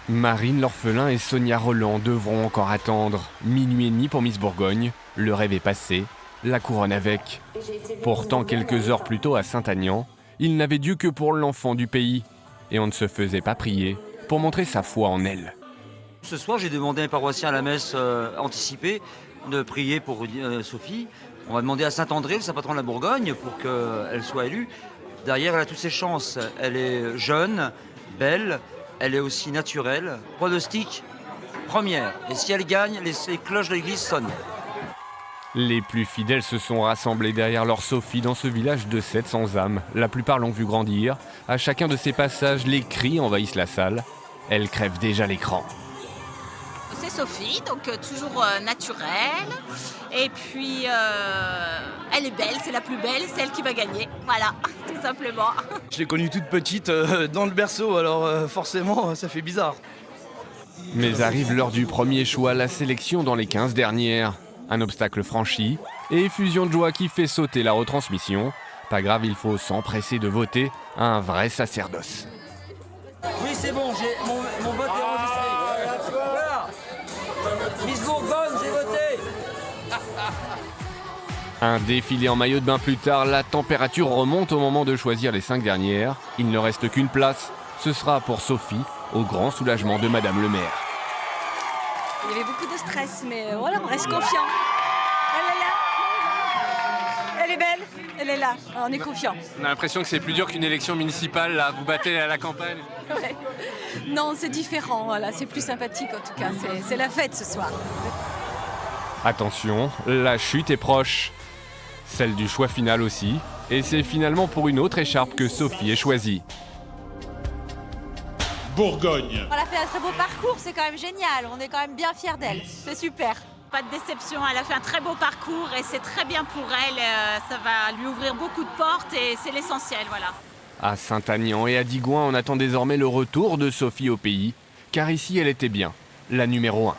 Marine L'Orphelin et Sonia Rolland devront encore attendre. Minuit et demi pour Miss Bourgogne. Le rêve est passé, la couronne avec. Pourtant, quelques heures plus tôt à Saint-Aignan, il n'avait Dieu que pour l'enfant du pays. Et on ne se faisait pas prier pour montrer sa foi en elle. Ce soir, j'ai demandé à un paroissien à la messe anticipée de prier pour Sophie. On va demander à Saint-André, le saint patron de la Bourgogne, pour qu'elle soit élue. Derrière, elle a toutes ses chances. Elle est jeune, belle, elle est aussi naturelle. Pronostic, première. Et si elle gagne, les cloches de l'église sonnent. Les plus fidèles se sont rassemblés derrière leur Sophie dans ce village de 700 âmes. La plupart l'ont vu grandir. À chacun de ses passages, les cris envahissent la salle. Elle crève déjà l'écran. C'est Sophie, donc toujours naturelle. Et puis, elle est belle, c'est la plus belle, c'est elle qui va gagner. Voilà, tout simplement. Je l'ai connue toute petite dans le berceau, alors forcément, ça fait bizarre. Mais arrive l'heure du premier choix, la sélection dans les 15 dernières. Un obstacle franchi et effusion de joie qui fait sauter la retransmission. Pas grave, il faut s'empresser de voter, un vrai sacerdoce. Oui, c'est bon, mon vote est enregistré. Voilà. Miss Bourgogne, j'ai voté. Un défilé en maillot de bain plus tard, la température remonte au moment de choisir les 5 dernières. Il ne reste qu'une place, ce sera pour Sophie, au grand soulagement de Madame le maire. Il y avait beaucoup de stress, mais voilà, on reste confiant. Elle est là. Elle est belle, elle est là. On est confiant. On a l'impression que c'est plus dur qu'une élection municipale, là. Vous battez à la campagne. Ouais. Non, c'est différent, voilà, c'est plus sympathique en tout cas. C'est la fête ce soir. Attention, la chute est proche. Celle du choix final aussi. Et c'est finalement pour une autre écharpe que Sophie est choisie. Bourgogne. Elle a fait un très beau parcours, c'est quand même génial. On est quand même bien fiers d'elle. C'est super. Pas de déception, elle a fait un très beau parcours et c'est très bien pour elle. Ça va lui ouvrir beaucoup de portes et c'est l'essentiel, voilà. À Saint-Aignan et à Digoin, on attend désormais le retour de Sophie au pays. Car ici, elle était bien, la numéro 1.